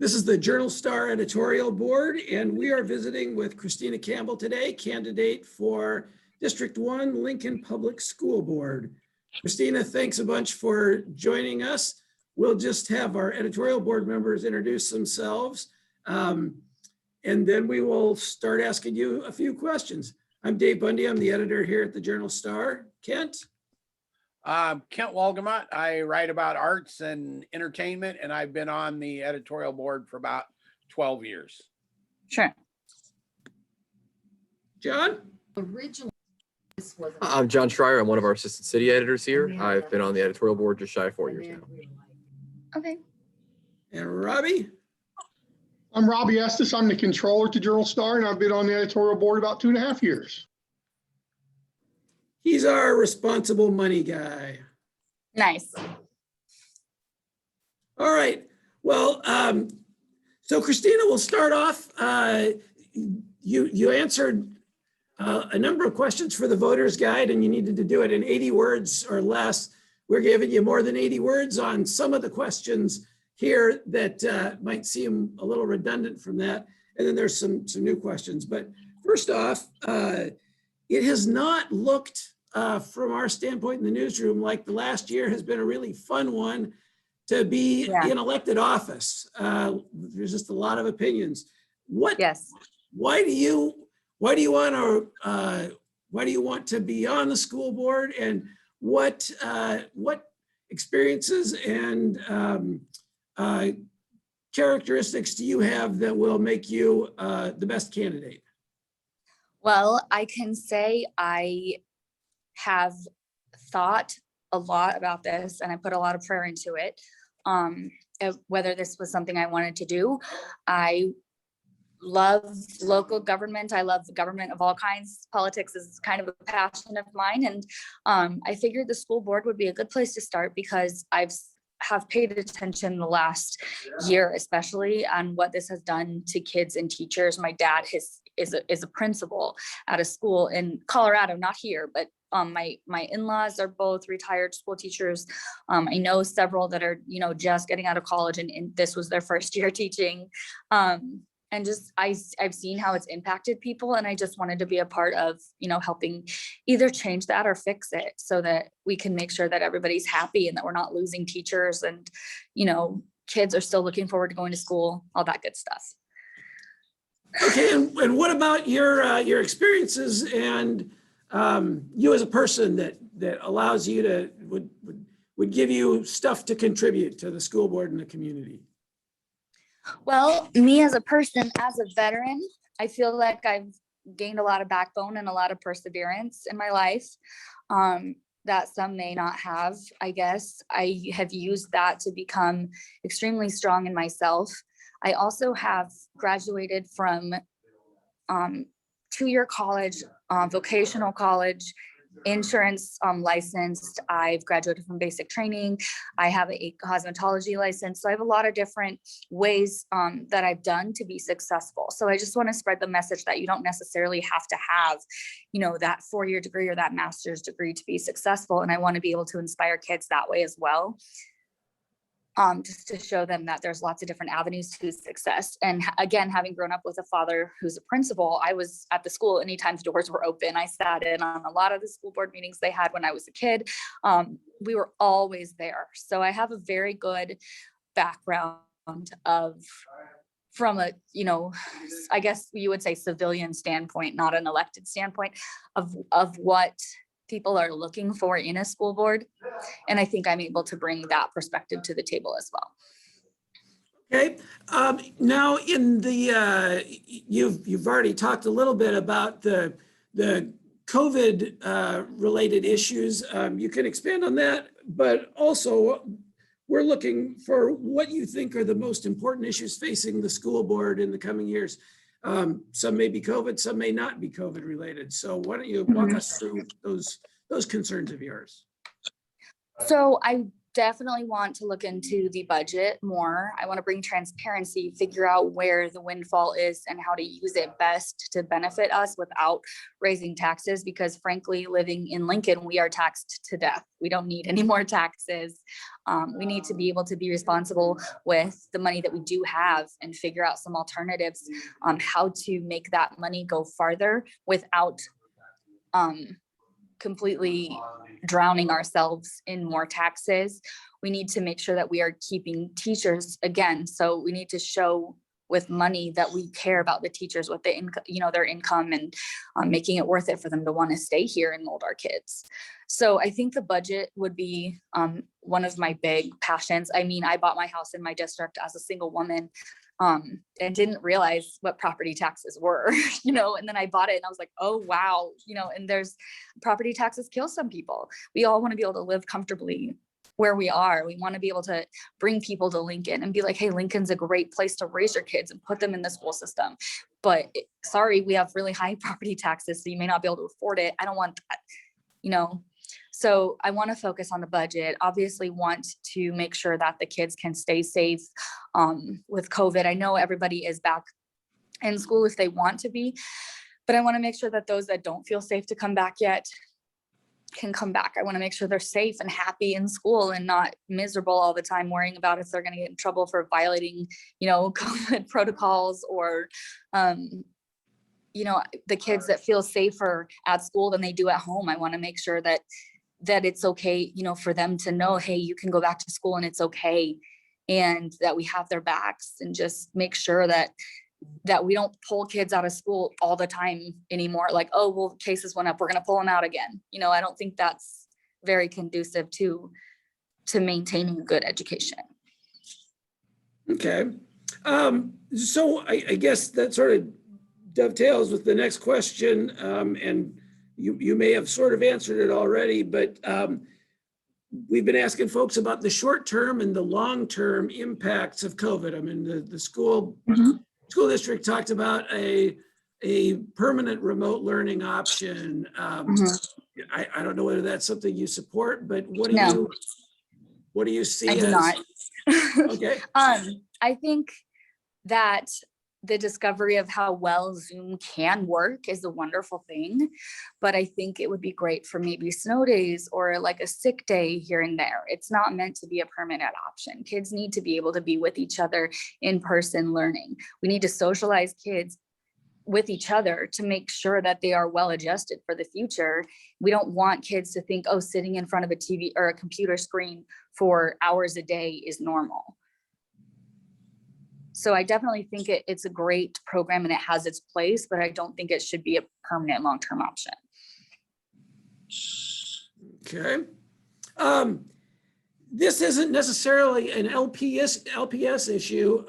This is the Journal Star editorial board, and we are visiting with Christina Campbell today, candidate for District 1 Lincoln Public School Board. Christina, thanks a bunch for joining us. We'll just have our editorial board members introduce themselves, and then we will start asking you a few questions. I'm Dave Bundy. I'm the editor here at the Journal Star. Kent? Kent Walgamot. I write about arts and entertainment, and I've been on the editorial board for about 12 years. Sure. John? Originally, this was. I'm John Schreier. I'm one of our assistant city editors here. I've been on the editorial board just shy of 4 years now. Okay. And Robbie? I'm Robbie Estes. I'm the controller at the Journal Star, and I've been on the editorial board about 2.5 years. He's our responsible money guy. Nice. All right. Well, so Christina, we'll start off. You answered a number of questions for the voter's guide, and you needed to do it in 80 words or less. We're giving you more than 80 words on some of the questions here that might seem a little redundant from that. And then there's some new questions. But first off, it has not looked from our standpoint in the newsroom like the last year has been a really fun one to be in elected office. There's just a lot of opinions. Yes. Why do you want to be on the school board, and what experiences and characteristics do you have that will make you the best candidate? Well, I can say I have thought a lot about this, and I put a lot of prayer into it. Whether this was something I wanted to do. I love local government. I love the government of all kinds. Politics is kind of a passion of mine. And I figured the school board would be a good place to start because have paid attention the last year, especially on what this has done to kids and teachers. My dad is a principal at a school in Colorado, not here, but my in-laws are both retired school teachers. I know several that are, just getting out of college and this was their first year teaching. And just, I've seen how it's impacted people, and I just wanted to be a part of, helping either change that or fix it so that we can make sure that everybody's happy and that we're not losing teachers and, kids are still looking forward to going to school, all that good stuff. Okay, and what about your experiences and you as a person that allows you to, would give you stuff to contribute to the school board and the community? Well, me as a person, as a veteran, I feel like I've gained a lot of backbone and a lot of perseverance in my life that some may not have. I guess I have used that to become extremely strong in myself. I also have graduated from 2-year college, vocational college, insurance licensed. I've graduated from basic training. I have a cosmetology license. So I have a lot of different ways that I've done to be successful. So I just want to spread the message that you don't necessarily have to have, that 4-year degree or that master's degree to be successful. And I want to be able to inspire kids that way as well. Just to show them that there's lots of different avenues to success. And again, having grown up with a father who's a principal, I was at the school anytime the doors were open. I sat in on a lot of the school board meetings they had when I was a kid. We were always there. So I have a very good background from a, I guess you would say civilian standpoint, not an elected standpoint of what people are looking for in a school board. And I think I'm able to bring that perspective to the table as well. Okay. Now in the, you've already talked a little bit about the COVID related issues. You can expand on that, but also we're looking for what you think are the most important issues facing the school board in the coming years. Some may be COVID, some may not be COVID related. So why don't you walk us through those concerns of yours? So I definitely want to look into the budget more. I want to bring transparency, figure out where the windfall is and how to use it best to benefit us without raising taxes, because frankly, living in Lincoln, we are taxed to death. We don't need any more taxes. We need to be able to be responsible with the money that we do have and figure out some alternatives on how to make that money go farther without completely drowning ourselves in more taxes. We need to make sure that we are keeping teachers again. So we need to show with money that we care about the teachers with the income, their income, and making it worth it for them to want to stay here and mold our kids. So I think the budget would be one of my big passions. I mean, I bought my house in my district as a single woman, and didn't realize what property taxes were, and then I bought it and I was like, oh, wow. And there's property taxes kill some people. We all want to be able to live comfortably where we are. We want to be able to bring people to Lincoln and be like, hey, Lincoln's a great place to raise your kids and put them in the school system. But sorry, we have really high property taxes, so you may not be able to afford it. I don't want that, So I want to focus on the budget, obviously want to make sure that the kids can stay safe with COVID. I know everybody is back in school if they want to be, but I want to make sure that those that don't feel safe to come back yet can come back. I want to make sure they're safe and happy in school and not miserable all the time, worrying about if they're going to get in trouble for violating, COVID protocols, or, the kids that feel safer at school than they do at home. I want to make sure that it's okay, for them to know, hey, you can go back to school and it's okay. And that we have their backs, and just make sure that we don't pull kids out of school all the time anymore. Like, oh, well, cases went up, we're going to pull them out again. I don't think that's very conducive to maintaining a good education. Okay. So I guess that sort of dovetails with the next question. And you may have sort of answered it already, but we've been asking folks about the short-term and the long-term impacts of COVID. I mean, the school district talked about a permanent remote learning option. I don't know whether that's something you support, but what do you see? I do not. Okay. I think that the discovery of how well Zoom can work is a wonderful thing, but I think it would be great for maybe snow days or like a sick day here and there. It's not meant to be a permanent option. Kids need to be able to be with each other in person learning. We need to socialize kids with each other to make sure that they are well adjusted for the future. We don't want kids to think, oh, sitting in front of a TV or a computer screen for hours a day is normal. So I definitely think it's a great program and it has its place, but I don't think it should be a permanent long-term option. Okay. This isn't necessarily an LPS issue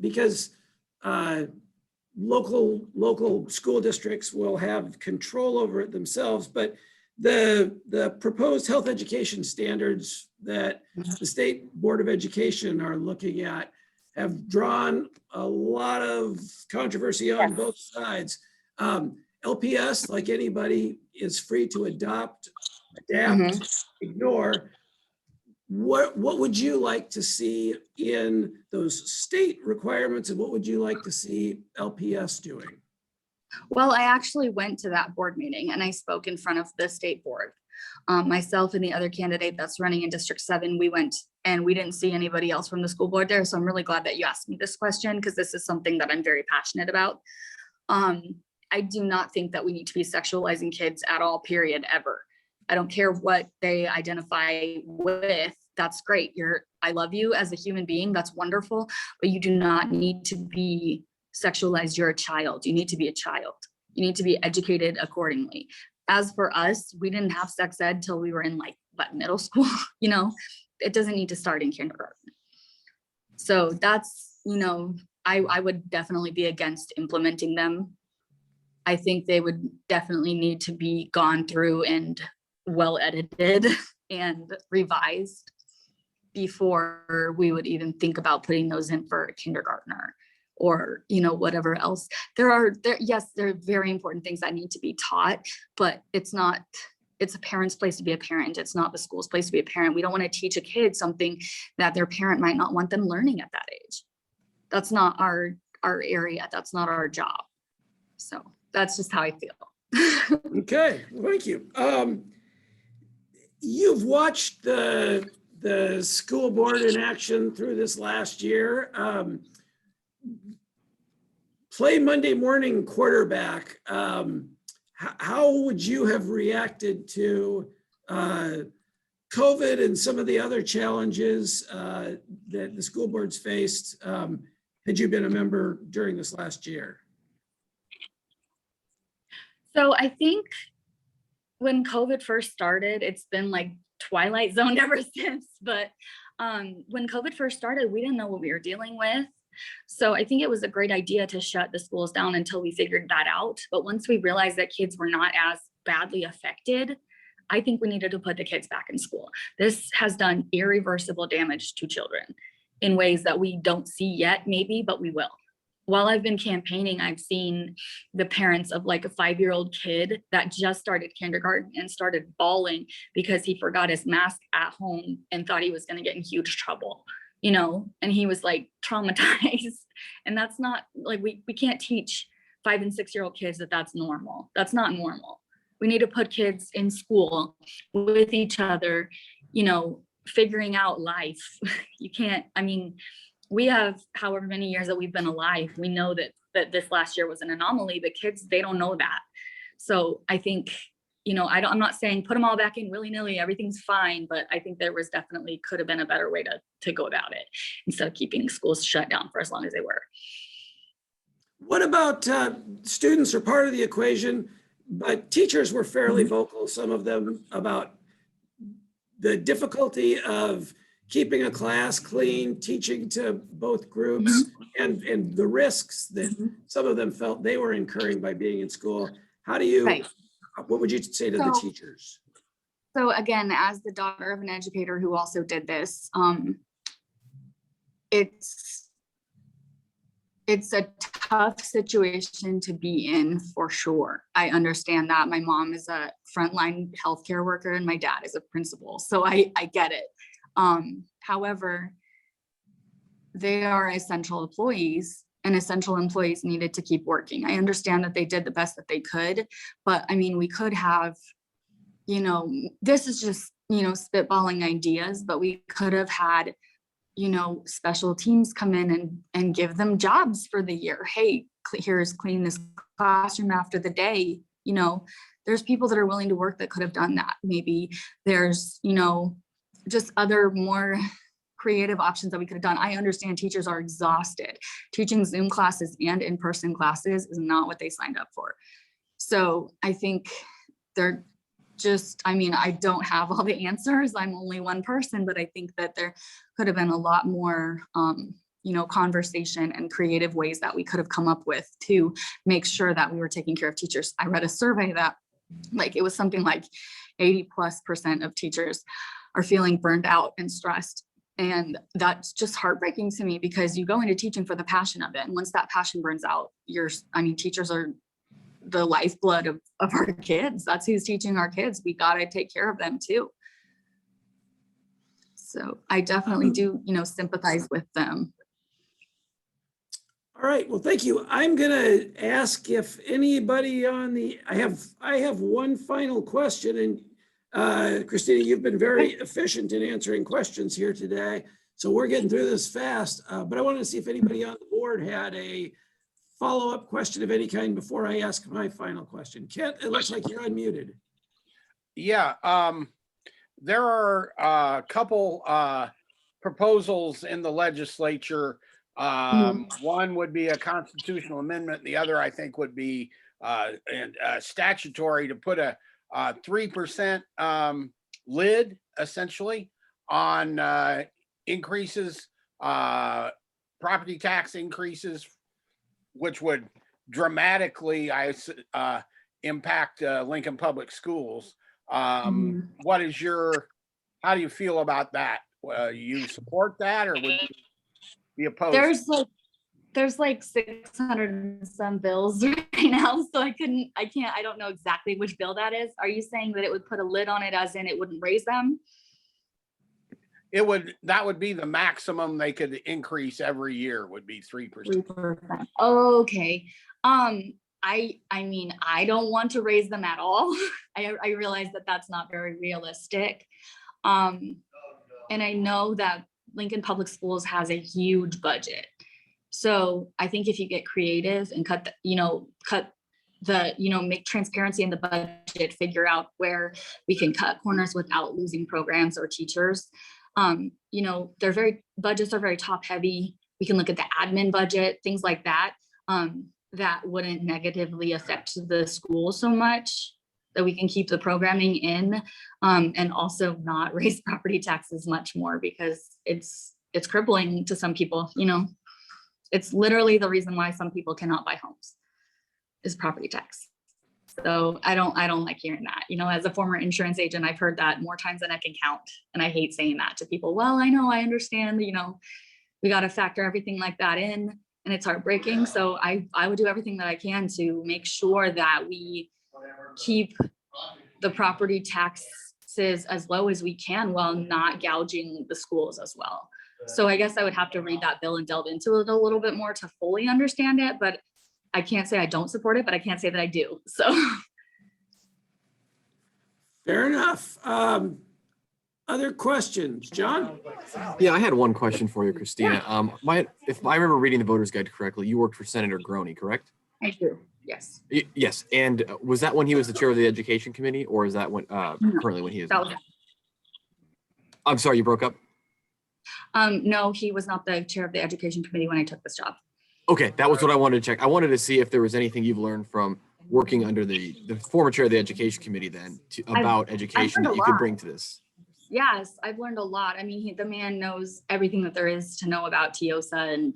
because local school districts will have control over it themselves, but the proposed health education standards that the State Board of Education are looking at have drawn a lot of controversy on both sides. LPS, like anybody, is free to adopt, adapt, ignore. What would you like to see in those state requirements, and what would you like to see LPS doing? Well, I actually went to that board meeting and I spoke in front of the state board. Myself and the other candidate that's running in District 7, we went and we didn't see anybody else from the school board there. So I'm really glad that you asked me this question, because this is something that I'm very passionate about. I do not think that we need to be sexualizing kids at all, period, ever. I don't care what they identify with. That's great. I love you as a human being. That's wonderful. But you do not need to be sexualized. You're a child. You need to be a child. You need to be educated accordingly. As for us, we didn't have sex ed till we were in middle school, it doesn't need to start in kindergarten. So that's, I would definitely be against implementing them. I think they would definitely need to be gone through and well edited and revised before we would even think about putting those in for a kindergartner or, whatever else. There are very important things that need to be taught, but it's not it's a parent's place to be a parent. It's not the school's place to be a parent. We don't want to teach a kid something that their parent might not want them learning at that age. That's not our area. That's not our job. So that's just how I feel. Okay, well, thank you. You've watched the school board in action through this last year. Play Monday morning quarterback. How would you have reacted to COVID and some of the other challenges that the school boards faced had you been a member during this last year? So I think when COVID first started, it's been like Twilight Zone ever since. But when COVID first started, we didn't know what we were dealing with. So I think it was a great idea to shut the schools down until we figured that out. But once we realized that kids were not as badly affected, I think we needed to put the kids back in school. This has done irreversible damage to children in ways that we don't see yet, maybe, but we will. While I've been campaigning, I've seen the parents of like a 5-year-old kid that just started kindergarten and started bawling because he forgot his mask at home and thought he was going to get in huge trouble, you know, and he was like traumatized. And that's not like, we can't teach 5 and 6-year-old kids that that's normal. That's not normal. We need to put kids in school with each other, you know, figuring out life. You can't, I mean, we have however many years that we've been alive. We know that this last year was an anomaly, but kids, they don't know that. So I think, you know, I'm not saying put them all back in willy-nilly, everything's fine, but I think there was definitely could have been a better way to go about it instead of keeping schools shut down for as long as they were. What about students are part of the equation, but teachers were fairly vocal, some of them, about the difficulty of keeping a class clean, teaching to both groups, and the risks that some of them felt they were incurring by being in school. How do you, Right. what would you say to the teachers? So again, as the daughter of an educator who also did this, it's a tough situation to be in for sure. I understand that. My mom is a frontline healthcare worker and my dad is a principal. So I get it. However, they are essential employees and essential employees needed to keep working. I understand that they did the best that they could, but I mean, we could have, you know, this is just, you know, spitballing ideas, but we could have had, you know, special teams come in and give them jobs for the year. Hey, here's clean this classroom after the day. You know, there's people that are willing to work that could have done that. Maybe there's, you know, just other more creative options that we could have done. I understand teachers are exhausted. Teaching Zoom classes and in-person classes is not what they signed up for. So I think they're just, I mean, I don't have all the answers. I'm only one person, but I think that there could have been a lot more, you know, conversation and creative ways that we could have come up with to make sure that we were taking care of teachers. I read a survey that like, it was something like 80+% of teachers are feeling burned out and stressed. And that's just heartbreaking to me because you go into teaching for the passion of it. And once that passion burns out, teachers are the lifeblood of our kids. That's who's teaching our kids. We got to take care of them too. So I definitely do, you know, sympathize with them. All right, well, thank you. I'm gonna ask if anybody on I have one final question, and Christina, you've been very efficient in answering questions here today. So we're getting through this fast, but I wanted to see if anybody on the board had a follow-up question of any kind before I ask my final question. Kent, it looks like you're unmuted. Yeah, there are a couple proposals in the legislature. One would be a constitutional amendment. The other, I think, would be statutory to put a 3% lid, essentially, on increases, property tax increases, which would dramatically impact Lincoln Public Schools. How do you feel about that? You support that, or would you be opposed? there's like 600 and some bills right now, so I don't know exactly which bill that is. Are you saying that it would put a lid on it as in it wouldn't raise them? That would be the maximum they could increase every year would be 3%. 3%. Okay. I mean, I don't want to raise them at all. I realize that that's not very realistic. And I know that Lincoln Public Schools has a huge budget. So I think if you get creative and make transparency in the budget, figure out where we can cut corners without losing programs or teachers. Budgets are very top heavy. We can look at the admin budget, things like that. That wouldn't negatively affect the school so much, that we can keep the programming in, and also not raise property taxes much more, because it's crippling to some people. It's literally the reason why some people cannot buy homes is property tax. So I don't like hearing that. As a former insurance agent, I've heard that more times than I can count. And I hate saying that to people. Well, I know, I understand, we got to factor everything like that in, and it's heartbreaking. So I would do everything that I can to make sure that we keep the property taxes as low as we can while not gouging the schools as well. So I guess I would have to read that bill and delve into it a little bit more to fully understand it, but I can't say I don't support it, but I can't say that I do. So. Fair enough. Other questions, John? Yeah, I had one question for you, Christina. If I remember reading the voter's guide correctly, you worked for Senator Groene, correct? I do, yes. Yes, and was that when he was the chair of the education committee, or is that when currently when he is? I'm sorry, you broke up. No, he was not the chair of the education committee when I took this job. Okay, that was what I wanted to check. I wanted to see if there was anything you've learned from working under the former chair of the education committee about education that you could bring to this. Yes, I've learned a lot. I mean, the man knows everything that there is to know about TIOSA and,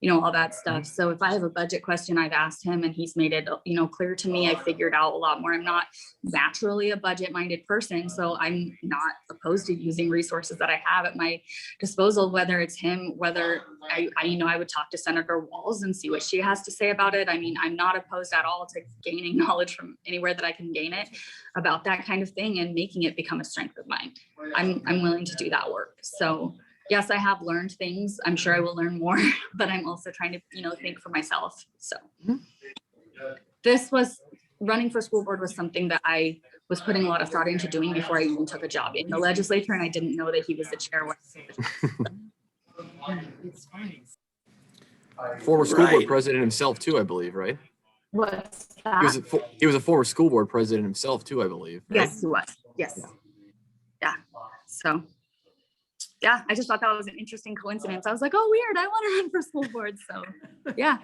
all that stuff. So if I have a budget question, I've asked him and he's made it, clear to me. I figured out a lot more. I'm not naturally a budget minded person, so I'm not opposed to using resources that I have at my disposal, whether it's him, whether I would talk to Senator Walls and see what she has to say about it. I mean, I'm not opposed at all to gaining knowledge from anywhere that I can gain it about that kind of thing and making it become a strength of mine. I'm willing to do that work. So yes, I have learned things. I'm sure I will learn more, but I'm also trying to, think for myself. So running for school board was something that I was putting a lot of thought into doing before I even took a job in the legislature. And I didn't know that he was the chair. Former school board president himself too, I believe, right? What's that? He was a former school board president himself too, I believe. Right? Yes, he was. Yes. Yeah. So, yeah, I just thought that was an interesting coincidence. I was like, oh, weird. I want to run for school board. So, yeah.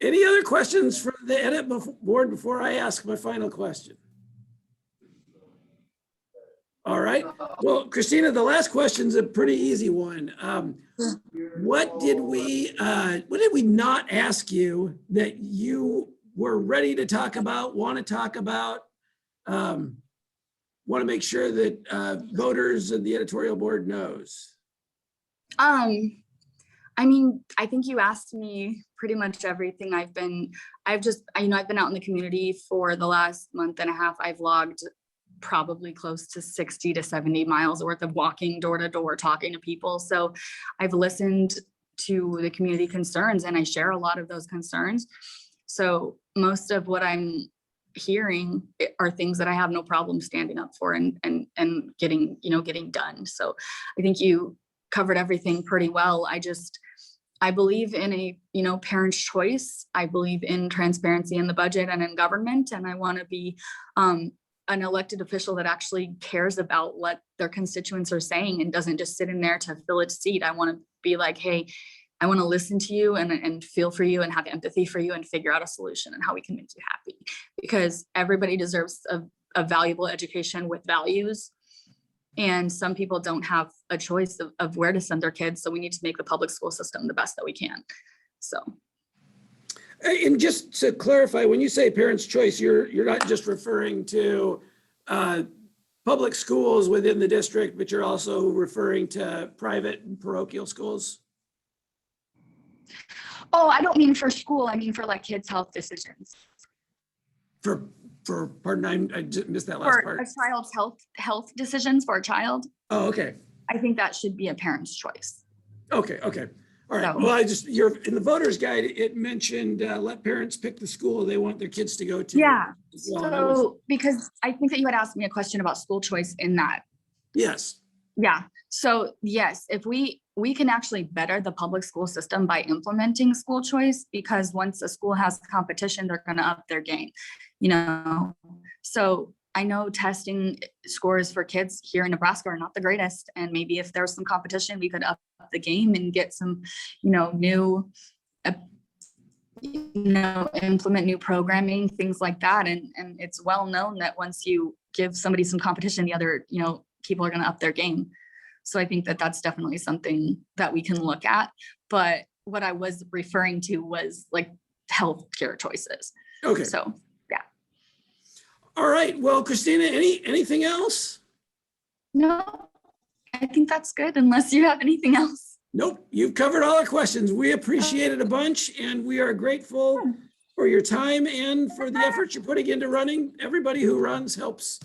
Any other questions for the edit board before I ask my final question? All right. Well, Christina, the last question's a pretty easy one. What did we not ask you that you were ready to talk about, want to talk about, want to make sure that voters and the editorial board knows? I mean, I think you asked me pretty much everything. I've been out in the community for the last month and a half. I've logged probably close to 60 to 70 miles worth of walking door to door, talking to people. So I've listened to the community concerns and I share a lot of those concerns. So most of what I'm hearing are things that I have no problem standing up for and getting done. So I think you covered everything pretty well. I believe in a parent's choice. I believe in transparency in the budget and in government. And I want to be an elected official that actually cares about what their constituents are saying and doesn't just sit in there to fill its seat. I want to be like, hey, I want to listen to you and feel for you and have empathy for you and figure out a solution and how we can make you happy, because everybody deserves a valuable education with values. And some people don't have a choice of where to send their kids. So we need to make the public school system the best that we can. So. And just to clarify, when you say parents' choice, you're not just referring to public schools within the district, but you're also referring to private and parochial schools? Oh, I don't mean for school. I mean for like kids' health decisions. Pardon, I just missed that last For part. a child's health decisions for a child, Oh, okay. I think that should be a parent's choice. Okay. All right. So- Well, you're in the voter's guide, it mentioned, let parents pick the school they want their kids to go to. Yeah, Well, and I was- so because I think that you had asked me a question about school choice in that. Yes. Yeah, so yes, if we can actually better the public school system by implementing school choice, because once a school has competition, they're gonna up their game, you know? So I know testing scores for kids here in Nebraska are not the greatest, and maybe if there's some competition, we could up the game and get some, new, implement new programming, things like that. And it's well known that once you give somebody some competition, the other, people are gonna up their game. So I think that that's definitely something that we can look at. But what I was referring to was like healthcare choices. Okay. So, yeah. All right. Well, Christina, anything else? No, I think that's good unless you have anything else. Nope. You've covered all our questions. We appreciate it a bunch, and we are grateful for your time and for the effort you're putting into running. Everybody who runs helps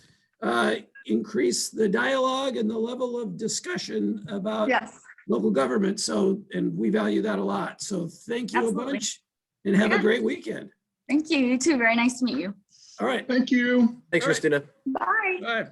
increase the dialogue and the level of discussion about Yes. local government. So, and we value that a lot. So thank you Absolutely. a bunch and have a Yeah. great weekend. Thank you. You too. Very nice to meet you. All right. Thank you. Thanks, All right. Christina. Bye. Bye.